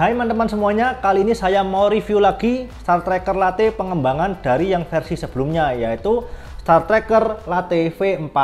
Hai teman-teman semuanya, kali ini saya mau review lagi Star Tracker Latte pengembangan dari yang versi sebelumnya, yaitu Star Tracker Latte V4.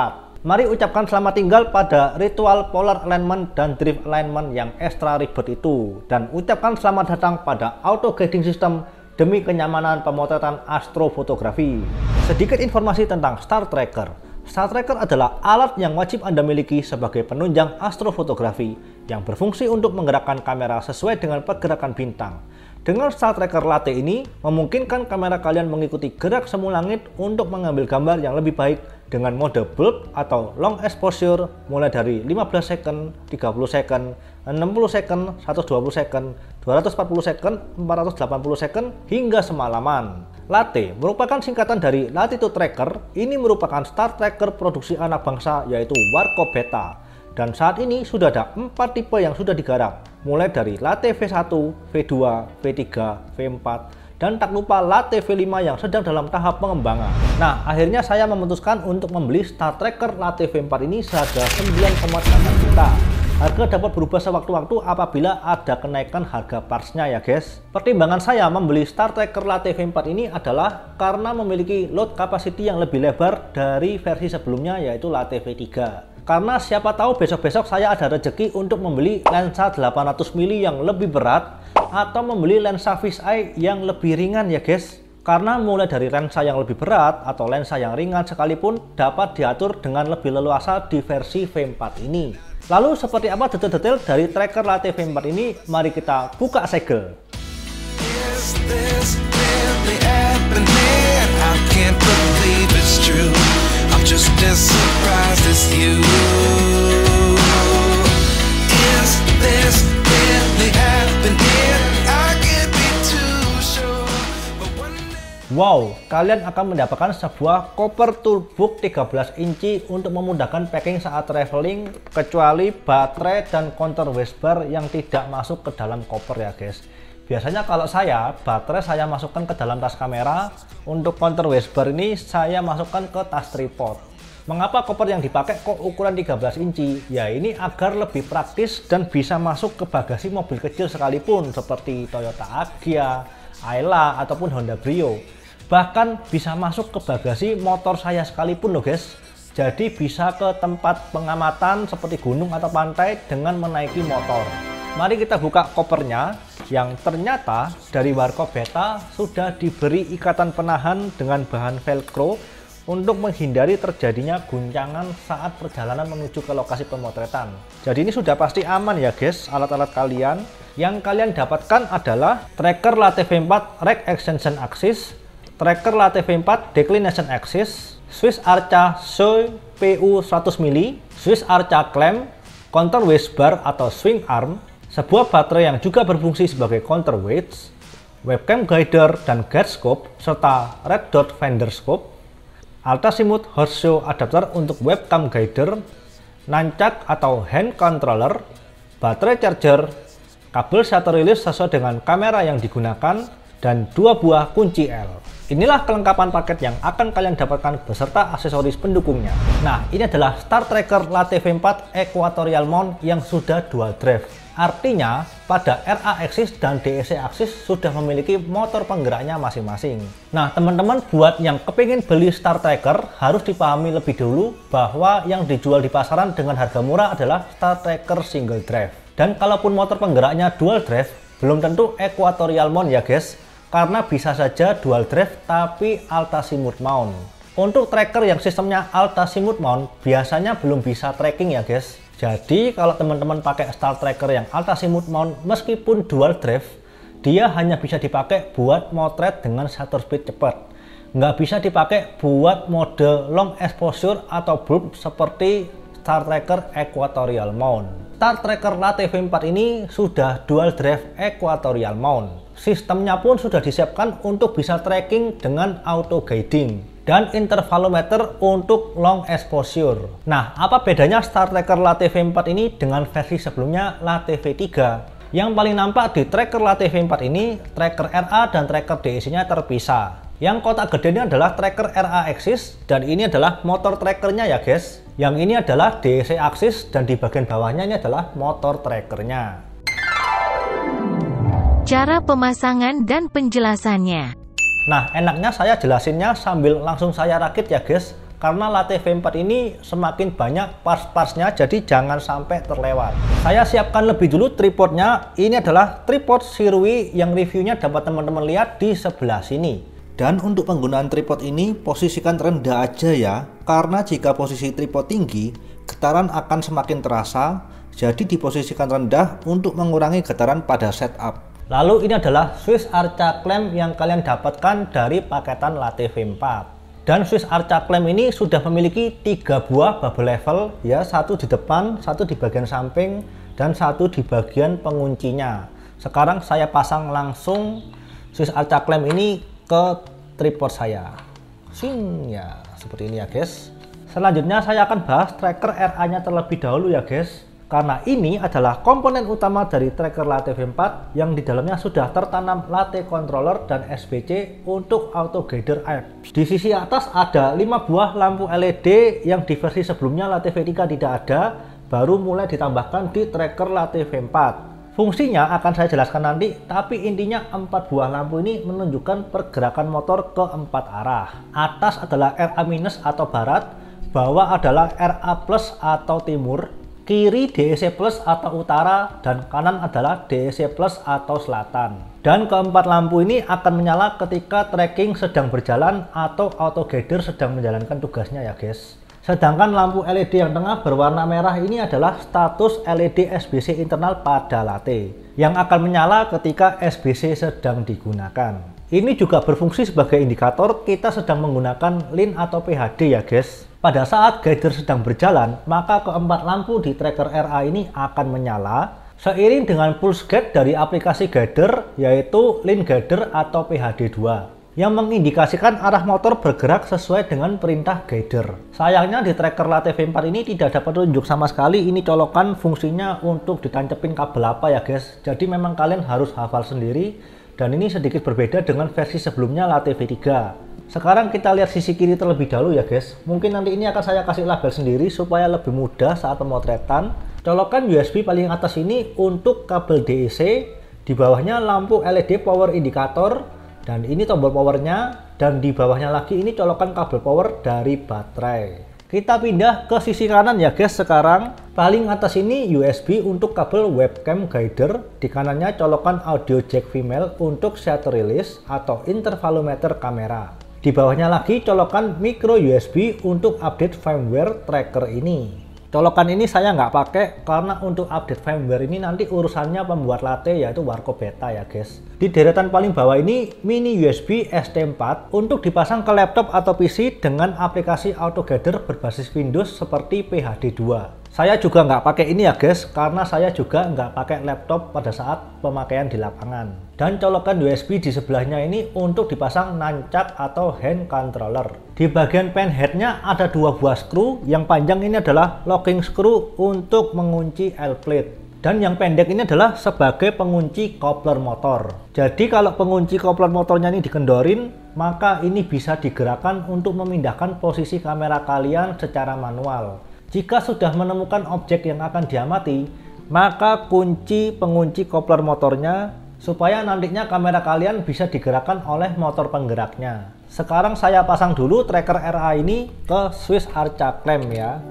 Mari ucapkan selamat tinggal pada ritual polar alignment dan drift alignment yang ekstra ribet itu, dan ucapkan selamat datang pada auto guiding system demi kenyamanan pemotretan astrofotografi. Sedikit informasi tentang Star Tracker. Star Tracker adalah alat yang wajib Anda miliki sebagai penunjang astrofotografi yang berfungsi untuk menggerakkan kamera sesuai dengan pergerakan bintang. Dengan Star Tracker Latte ini, memungkinkan kamera kalian mengikuti gerak semu langit untuk mengambil gambar yang lebih baik dengan mode bulb atau long exposure mulai dari 15 second, 30 second, 60 second, 120 second, 240 second, 480 second, hingga semalaman. Latte merupakan singkatan dari Latitude Tracker. Ini merupakan Star Tracker produksi anak bangsa yaitu Warco Beta. Dan saat ini sudah ada 4 tipe yang sudah digarap, mulai dari Latte V1, V2, V3, V4, dan tak lupa Latte V5 yang sedang dalam tahap pengembangan. Nah, akhirnya saya memutuskan untuk membeli Star Tracker Latte V4 ini seharga 9,8 juta. Harga dapat berubah sewaktu-waktu apabila ada kenaikan harga partsnya ya guys. Pertimbangan saya membeli Star Tracker Latte V4 ini adalah karena memiliki load capacity yang lebih lebar dari versi sebelumnya, yaitu Latte V3. Karena siapa tahu besok-besok saya ada rezeki untuk membeli lensa 800 mili yang lebih berat atau membeli lensa fisheye yang lebih ringan ya guys. Karena mulai dari lensa yang lebih berat atau lensa yang ringan sekalipun dapat diatur dengan lebih leluasa di versi V4 ini. Lalu seperti apa detail-detail dari Tracker Latte V4 ini? Mari kita buka segel. Wow, kalian akan mendapatkan sebuah koper Toolbox 13 inci untuk memudahkan packing saat traveling, kecuali baterai dan counter waist bar yang tidak masuk ke dalam koper ya guys. Biasanya kalau saya, baterai saya masukkan ke dalam tas kamera, untuk counter waist bar ini saya masukkan ke tas tripod. Mengapa koper yang dipakai kok ukuran 13 inci? Ya ini agar lebih praktis dan bisa masuk ke bagasi mobil kecil sekalipun, seperti Toyota Agya, Ayla, ataupun Honda Brio. Bahkan bisa masuk ke bagasi motor saya sekalipun loh guys. Jadi bisa ke tempat pengamatan seperti gunung atau pantai dengan menaiki motor. Mari kita buka kopernya, yang ternyata dari Warco Beta sudah diberi ikatan penahan dengan bahan velcro untuk menghindari terjadinya guncangan saat perjalanan menuju ke lokasi pemotretan. Jadi ini sudah pasti aman ya guys alat-alat kalian. Yang kalian dapatkan adalah Tracker Latte V4 Rack Extension Axis, Tracker Latte V4 Declination Axis, Swiss Arca Shoei PU 100 mili, Swiss Arca Clamp, counter waist bar atau swing arm, sebuah baterai yang juga berfungsi sebagai counterweights, webcam guider dan guide scope, serta red dot finder scope, Altazimuth horseshoe adapter untuk webcam guider, nunchuck atau hand controller, baterai charger, kabel shutter release sesuai dengan kamera yang digunakan, dan 2 buah kunci L. Inilah kelengkapan paket yang akan kalian dapatkan beserta aksesoris pendukungnya. Nah, ini adalah Star Tracker Latte V4 Equatorial Mount yang sudah dual drive. Artinya, pada RA axis dan DEC axis sudah memiliki motor penggeraknya masing-masing. Nah, teman-teman buat yang kepingin beli Star Tracker harus dipahami lebih dulu bahwa yang dijual di pasaran dengan harga murah adalah Star Tracker single drive. Dan kalaupun motor penggeraknya dual drive, belum tentu Equatorial Mount ya guys. Karena bisa saja dual drive tapi Altazimuth mount. Untuk tracker yang sistemnya Altazimuth mount biasanya belum bisa tracking ya guys. Jadi kalau teman-teman pakai Star Tracker yang Altazimuth mount meskipun dual drive, dia hanya bisa dipakai buat motret dengan shutter speed cepat. Nggak bisa dipakai buat mode long exposure atau bulb seperti Star Tracker Equatorial mount. Star Tracker Latte V4 ini sudah dual drive Equatorial mount. Sistemnya pun sudah disiapkan untuk bisa tracking dengan auto guiding dan intervalometer untuk long exposure. Nah, apa bedanya Star Tracker Latte V4 ini dengan versi sebelumnya Latte V3? Yang paling nampak di Tracker Latte V4 ini, tracker RA dan tracker DEC-nya terpisah. Yang kotak gede ini adalah tracker RA axis dan ini adalah motor trackernya ya guys. Yang ini adalah DEC axis dan di bagian bawahnya ini adalah motor trackernya. Cara pemasangan dan penjelasannya. Nah, enaknya saya jelasinnya sambil langsung saya rakit ya guys, karena Latte V4 ini semakin banyak parts-partsnya, jadi jangan sampai terlewat. Saya siapkan lebih dulu tripodnya. Ini adalah tripod Sirui yang reviewnya dapat teman-teman lihat di sebelah sini. Dan untuk penggunaan tripod ini posisikan rendah aja ya, karena jika posisi tripod tinggi, getaran akan semakin terasa. Jadi diposisikan rendah untuk mengurangi getaran pada setup. Lalu ini adalah Swiss Arca Clamp yang kalian dapatkan dari paketan Latte V4. Dan Swiss Arca Clamp ini sudah memiliki 3 buah bubble level ya, satu di depan, satu di bagian samping, dan satu di bagian penguncinya. Sekarang saya pasang langsung Swiss Arca Clamp ini ke tripod saya. Swing ya, seperti ini ya guys. Selanjutnya saya akan bahas tracker RA nya terlebih dahulu ya guys. Karena ini adalah komponen utama dari tracker Latte V4 yang di dalamnya sudah tertanam Latte controller dan SBC untuk auto gather apps. Di sisi atas ada 5 buah lampu LED yang di versi sebelumnya Latte V3 tidak ada, baru mulai ditambahkan di tracker Latte V4. Fungsinya akan saya jelaskan nanti, tapi intinya 4 buah lampu ini menunjukkan pergerakan motor ke 4 arah. Atas adalah RA- atau barat, bawah adalah RA+ atau timur, kiri DEC Plus atau utara, dan kanan adalah DEC Plus atau selatan. Dan keempat lampu ini akan menyala ketika tracking sedang berjalan atau auto gather sedang menjalankan tugasnya ya guys. Sedangkan lampu LED yang tengah berwarna merah ini adalah status LED SBC internal pada Latte yang akan menyala ketika SBC sedang digunakan. Ini juga berfungsi sebagai indikator kita sedang menggunakan LIN atau PHD ya guys. Pada saat gather sedang berjalan, maka keempat lampu di tracker RA ini akan menyala seiring dengan pulse gate dari aplikasi gather, yaitu LIN gather atau PHD2, yang mengindikasikan arah motor bergerak sesuai dengan perintah gather. Sayangnya di tracker Latte V4 ini tidak dapat tunjuk sama sekali ini colokan fungsinya untuk ditancepin kabel apa ya guys. Jadi memang kalian harus hafal sendiri, dan ini sedikit berbeda dengan versi sebelumnya Latte V3. Sekarang kita lihat sisi kiri terlebih dahulu ya guys. Mungkin nanti ini akan saya kasih label sendiri supaya lebih mudah saat pemotretan. Colokan USB paling atas ini untuk kabel DEC, di bawahnya lampu LED power indicator, dan ini tombol powernya, dan di bawahnya lagi ini colokan kabel power dari baterai. Kita pindah ke sisi kanan ya guys sekarang. Paling atas ini USB untuk kabel webcam guider, di kanannya colokan audio jack female untuk shutter release atau intervalometer kamera. Di bawahnya lagi colokan micro USB untuk update firmware tracker ini. Colokan ini saya nggak pakai karena untuk update firmware ini nanti urusannya pembuat Latte yaitu Warco Beta ya guys. Di deretan paling bawah ini mini USB ST4 untuk dipasang ke laptop atau PC dengan aplikasi auto gather berbasis Windows seperti PHD2. Saya juga nggak pakai ini ya guys, karena saya juga nggak pakai laptop pada saat pemakaian di lapangan. Dan colokan USB di sebelahnya ini untuk dipasang nunchuck atau hand controller. Di bagian pen headnya ada 2 buah screw, yang panjang ini adalah locking screw untuk mengunci L-plate. Dan yang pendek ini adalah sebagai pengunci coupler motor. Jadi kalau pengunci coupler motornya ini dikendorin, maka ini bisa digerakkan untuk memindahkan posisi kamera kalian secara manual. Jika sudah menemukan objek yang akan diamati, maka kunci pengunci coupler motornya supaya nantinya kamera kalian bisa digerakkan oleh motor penggeraknya. Sekarang saya pasang dulu tracker RA ini ke Swiss Arca Clamp ya.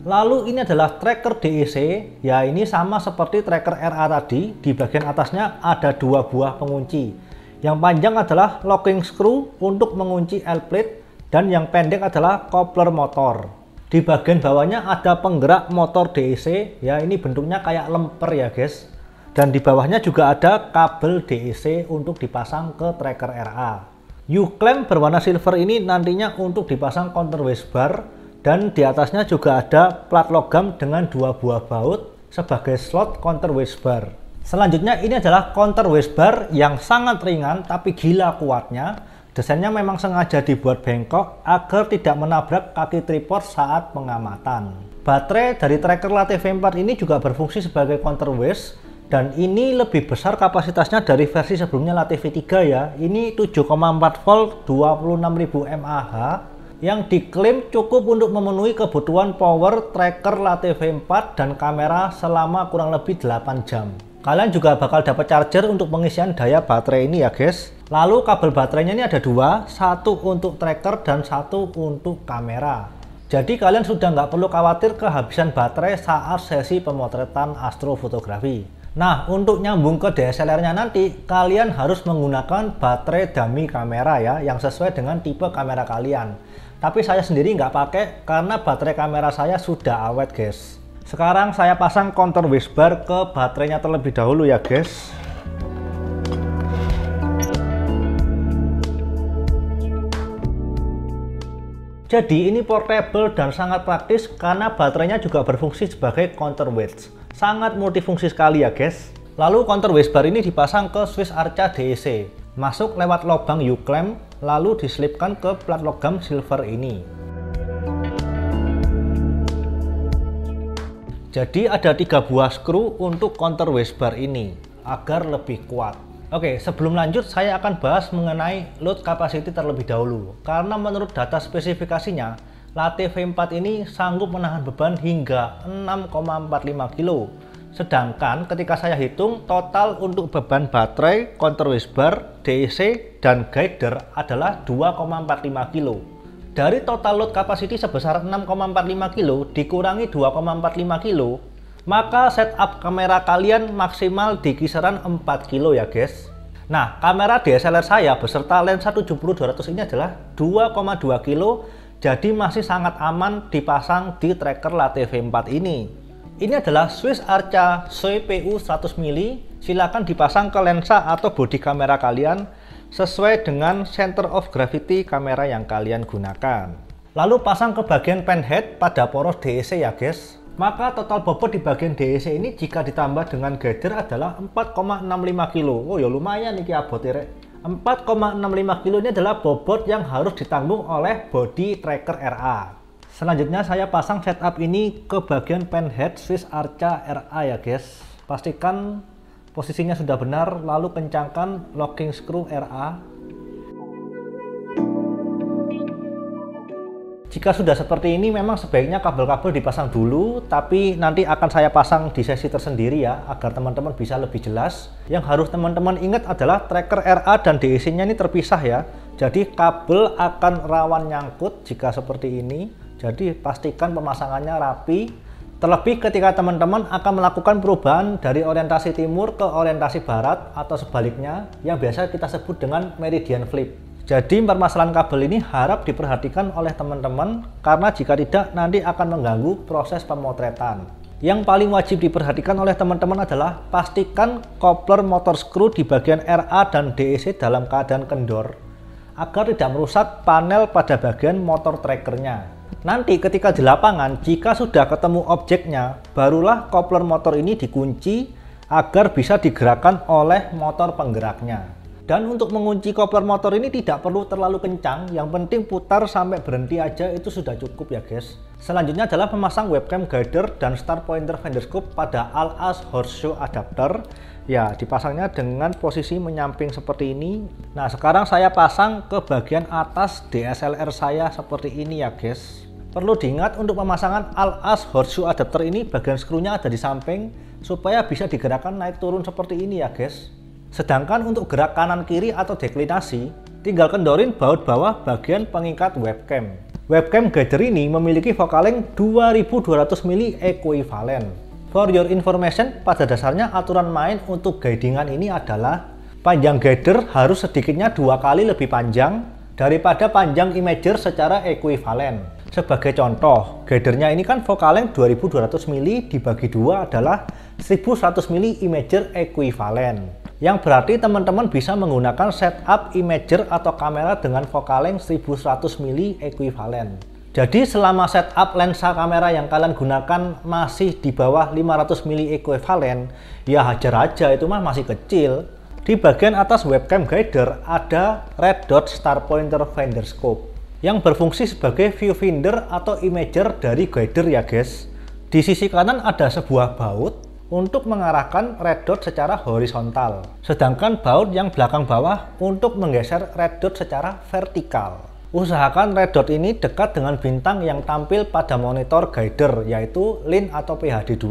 Lalu ini adalah tracker DEC, ya ini sama seperti tracker RA tadi. Di bagian atasnya ada 2 buah pengunci. Yang panjang adalah locking screw untuk mengunci L-plate, dan yang pendek adalah coupler motor. Di bagian bawahnya ada penggerak motor DEC, ya ini bentuknya kayak lemper ya guys. Dan di bawahnya juga ada kabel DEC untuk dipasang ke tracker RA. U-clamp berwarna silver ini nantinya untuk dipasang counter waist bar, dan di atasnya juga ada plat logam dengan 2 buah baut sebagai slot counter waist bar. Selanjutnya ini adalah counter waist bar yang sangat ringan tapi gila kuatnya. Desainnya memang sengaja dibuat bengkok agar tidak menabrak kaki tripod saat pengamatan. Baterai dari tracker Latte V4 ini juga berfungsi sebagai counterweight, dan ini lebih besar kapasitasnya dari versi sebelumnya Latte V3 ya. Ini 7,4 volt 26.000 mAh yang diklaim cukup untuk memenuhi kebutuhan power tracker Latte V4 dan kamera selama kurang lebih 8 jam. Kalian juga bakal dapat charger untuk pengisian daya baterai ini ya guys. Lalu kabel baterainya ini ada dua, satu untuk tracker dan satu untuk kamera. Jadi kalian sudah nggak perlu khawatir kehabisan baterai saat sesi pemotretan astrofotografi. Nah, untuk nyambung ke DSLR-nya nanti, kalian harus menggunakan baterai dummy kamera ya, yang sesuai dengan tipe kamera kalian. Tapi saya sendiri nggak pakai karena baterai kamera saya sudah awet guys. Sekarang saya pasang counter whisper ke baterainya terlebih dahulu ya guys. Jadi ini portable dan sangat praktis karena baterainya juga berfungsi sebagai counterweight. Sangat multifungsi sekali ya guys. Lalu counter whisper ini dipasang ke Swiss Arca DEC. Masuk lewat lubang U-clamp, lalu diselipkan ke plat logam silver ini. Jadi ada 3 buah skru untuk counter whisper ini agar lebih kuat. Oke, sebelum lanjut saya akan bahas mengenai load capacity terlebih dahulu. Karena menurut data spesifikasinya, Latte V4 ini sanggup menahan beban hingga 6,45 kg. Sedangkan ketika saya hitung total untuk beban baterai, counter whisper, DEC, dan guider adalah 2,45 kg. Dari total load capacity sebesar 6,45 kg dikurangi 2,45 kg, maka setup kamera kalian maksimal di kisaran 4 kg ya guys. Nah, kamera DSLR saya beserta lensa 70-200 ini adalah 2,2 kg, jadi masih sangat aman dipasang di tracker Latte V4 ini. Ini adalah Swiss Arca CPU 100 mili, silakan dipasang ke lensa atau bodi kamera kalian sesuai dengan center of gravity kamera yang kalian gunakan. Lalu pasang ke bagian pen head pada poros DEC ya guys. Maka total bobot di bagian DEC ini jika ditambah dengan guider adalah 4,65 kg. Oh ya lumayan nih abote. 4,65 kg ini adalah bobot yang harus ditanggung oleh body tracker RA. Selanjutnya saya pasang setup ini ke bagian pen head Swiss Arca RA ya guys. Pastikan posisinya sudah benar, lalu kencangkan locking screw RA. Jika sudah seperti ini memang sebaiknya kabel-kabel dipasang dulu, tapi nanti akan saya pasang di sesi tersendiri ya, agar teman-teman bisa lebih jelas. Yang harus teman-teman ingat adalah tracker RA dan DEC-nya ini terpisah ya. Jadi kabel akan rawan nyangkut jika seperti ini. Jadi pastikan pemasangannya rapi. Terlebih ketika teman-teman akan melakukan perubahan dari orientasi timur ke orientasi barat atau sebaliknya yang biasa kita sebut dengan meridian flip. Jadi permasalahan kabel ini harap diperhatikan oleh teman-teman karena jika tidak nanti akan mengganggu proses pemotretan. Yang paling wajib diperhatikan oleh teman-teman adalah pastikan coupler motor screw di bagian RA dan DEC dalam keadaan kendor agar tidak merusak panel pada bagian motor trackernya. Nanti ketika di lapangan, jika sudah ketemu objeknya, barulah coupler motor ini dikunci agar bisa digerakkan oleh motor penggeraknya. Dan untuk mengunci coupler motor ini tidak perlu terlalu kencang, yang penting putar sampai berhenti aja itu sudah cukup ya guys. Selanjutnya adalah memasang webcam guider dan star pointer fender scope pada Al-Az horseshoe adapter. Ya, dipasangnya dengan posisi menyamping seperti ini. Nah, sekarang saya pasang ke bagian atas DSLR saya seperti ini ya guys. Perlu diingat untuk pemasangan Al-Az horseshoe adapter ini bagian skrunya ada di samping supaya bisa digerakkan naik turun seperti ini ya guys. Sedangkan untuk gerak kanan kiri atau deklinasi, tinggal kendorin baut bawah bagian pengikat webcam. Webcam guider ini memiliki focal length 2200 mili equivalent. For your information, pada dasarnya aturan main untuk guidingan ini adalah panjang guider harus sedikitnya 2 kali lebih panjang daripada panjang imager secara equivalent. Sebagai contoh, guidernya ini kan focal length 2200 mili dibagi 2 adalah 1100 mili imager equivalent. Yang berarti teman-teman bisa menggunakan setup imager atau kamera dengan focal length 1100 mili equivalent. Jadi selama setup lensa kamera yang kalian gunakan masih di bawah 500 mili equivalent, ya hajar aja, itu mah masih kecil. Di bagian atas webcam guider ada red dot star pointer fender scope yang berfungsi sebagai viewfinder atau imager dari guider ya guys. Di sisi kanan ada sebuah baut untuk mengarahkan red dot secara horizontal, sedangkan baut yang belakang bawah untuk menggeser red dot secara vertikal. Usahakan red dot ini dekat dengan bintang yang tampil pada monitor guider, yaitu LIN atau PHD2.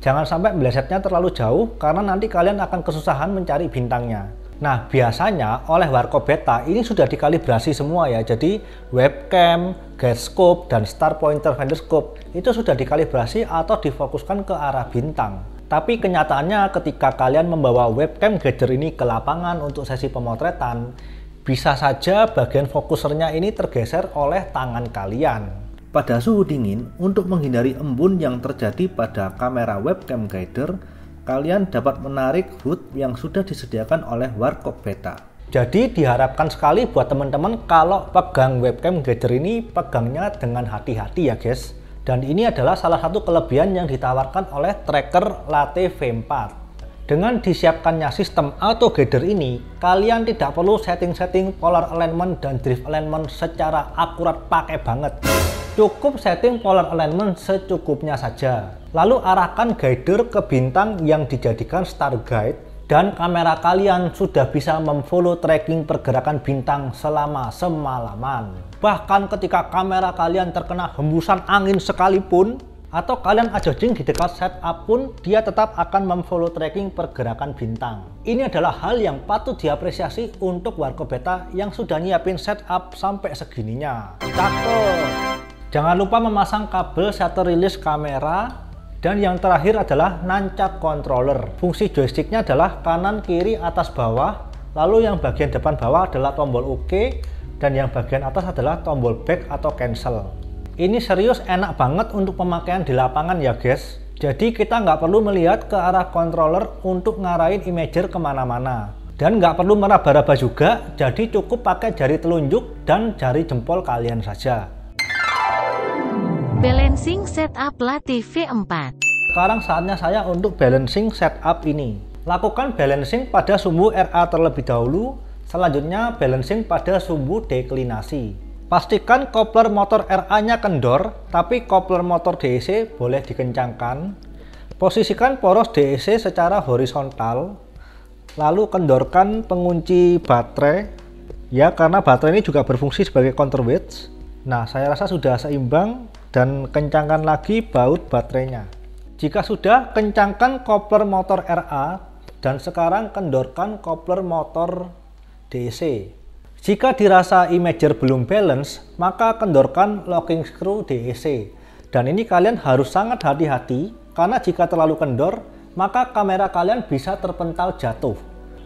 Jangan sampai melesetnya terlalu jauh karena nanti kalian akan kesusahan mencari bintangnya. Nah, biasanya oleh Warkop Beta ini sudah dikalibrasi semua ya. Jadi webcam, guide scope, dan star pointer finder scope itu sudah dikalibrasi atau difokuskan ke arah bintang. Tapi kenyataannya ketika kalian membawa webcam gather ini ke lapangan untuk sesi pemotretan, bisa saja bagian fokusernya ini tergeser oleh tangan kalian. Pada suhu dingin, untuk menghindari embun yang terjadi pada kamera webcam gather, kalian dapat menarik hood yang sudah disediakan oleh Warkop Beta. Jadi diharapkan sekali buat teman-teman kalau pegang webcam gather ini pegangnya dengan hati-hati ya guys. Dan ini adalah salah satu kelebihan yang ditawarkan oleh tracker Latte V4. Dengan disiapkannya sistem auto gather ini, kalian tidak perlu setting-setting polar alignment dan drift alignment secara akurat pakai banget. Cukup setting polar alignment secukupnya saja. Lalu arahkan gather ke bintang yang dijadikan star guide dan kamera kalian sudah bisa memfollow tracking pergerakan bintang selama semalaman. Bahkan ketika kamera kalian terkena hembusan angin sekalipun atau kalian adjusting di dekat setup pun, dia tetap akan memfollow tracking pergerakan bintang. Ini adalah hal yang patut diapresiasi untuk Warkop Beta yang sudah nyiapin setup sampai segininya. Cakep! Jangan lupa memasang kabel shutter release kamera. Dan yang terakhir adalah nancap controller. Fungsi joysticknya adalah kanan, kiri, atas, bawah. Lalu yang bagian depan bawah adalah tombol OK. Dan yang bagian atas adalah tombol back atau cancel. Ini serius enak banget untuk pemakaian di lapangan ya guys. Jadi kita nggak perlu melihat ke arah controller untuk ngarahin imager kemana-mana. Dan nggak perlu meraba-raba juga. Jadi cukup pakai jari telunjuk dan jari jempol kalian saja. Balancing setup Latte V4. Sekarang saatnya saya untuk balancing setup ini. Lakukan balancing pada sumbu RA terlebih dahulu, selanjutnya balancing pada sumbu deklinasi. Pastikan kopler motor RA-nya kendor, tapi kopler motor DEC boleh dikencangkan. Posisikan poros DEC secara horizontal, lalu kendorkan pengunci baterai, ya karena baterai ini juga berfungsi sebagai counterweight. Nah, saya rasa sudah seimbang. Dan kencangkan lagi baut baterainya. Jika sudah, kencangkan kopler motor RA dan sekarang kendorkan kopler motor DEC. Jika dirasa imager belum balance, maka kendorkan locking screw DEC. Dan ini kalian harus sangat hati-hati karena jika terlalu kendor, maka kamera kalian bisa terpental jatuh.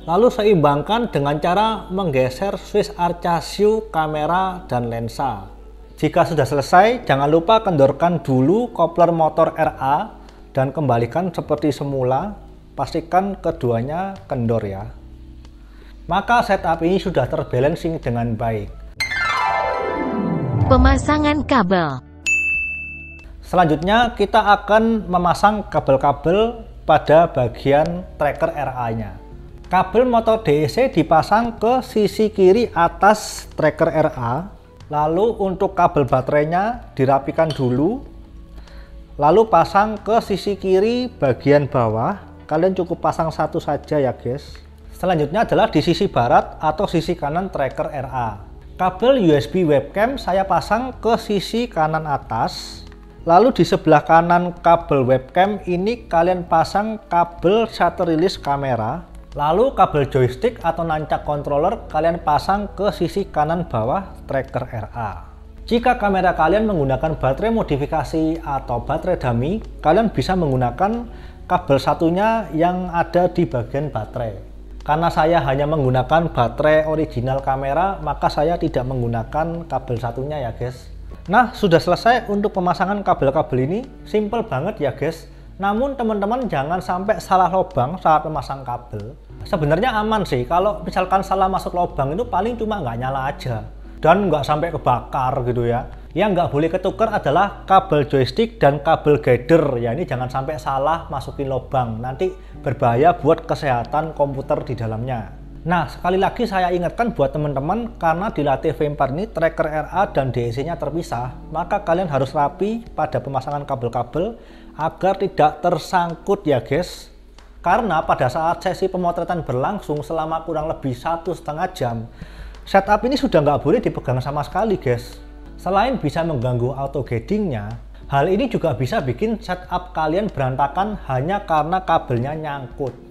Lalu seimbangkan dengan cara menggeser switch Arcasio kamera dan lensa. Jika sudah selesai, jangan lupa kendorkan dulu kopler motor RA dan kembalikan seperti semula. Pastikan keduanya kendor ya. Maka setup ini sudah terbalancing dengan baik. Pemasangan kabel. Selanjutnya kita akan memasang kabel-kabel pada bagian tracker RA-nya. Kabel motor DEC dipasang ke sisi kiri atas tracker RA. Lalu untuk kabel baterainya dirapikan dulu, lalu pasang ke sisi kiri bagian bawah. Kalian cukup pasang satu saja ya guys. Selanjutnya adalah di sisi barat atau sisi kanan tracker RA. Kabel USB webcam saya pasang ke sisi kanan atas. Lalu di sebelah kanan kabel webcam ini kalian pasang kabel shutter release kamera. Lalu kabel joystick atau nancap controller kalian pasang ke sisi kanan bawah tracker RA. Jika kamera kalian menggunakan baterai modifikasi atau baterai dummy, kalian bisa menggunakan kabel satunya yang ada di bagian baterai. Karena saya hanya menggunakan baterai original kamera, maka saya tidak menggunakan kabel satunya ya guys. Nah, sudah selesai untuk pemasangan kabel-kabel ini. Simple banget ya guys. Namun teman-teman jangan sampai salah lubang saat memasang kabel. Sebenarnya aman sih, kalau misalkan salah masuk lubang itu paling cuma nggak nyala aja dan nggak sampai kebakar gitu ya. Yang nggak boleh ketukar adalah kabel joystick dan kabel gather ya, ini jangan sampai salah masukin lubang, nanti berbahaya buat kesehatan komputer di dalamnya. Nah, sekali lagi saya ingatkan buat teman-teman, karena di Latte V4 ini tracker RA dan DEC-nya terpisah, maka kalian harus rapi pada pemasangan kabel-kabel agar tidak tersangkut ya guys. Karena pada saat sesi pemotretan berlangsung selama kurang lebih 1,5 jam, setup ini sudah nggak boleh dipegang sama sekali guys. Selain bisa mengganggu auto guidingnya, Hal ini juga bisa bikin setup kalian berantakan hanya karena kabelnya nyangkut.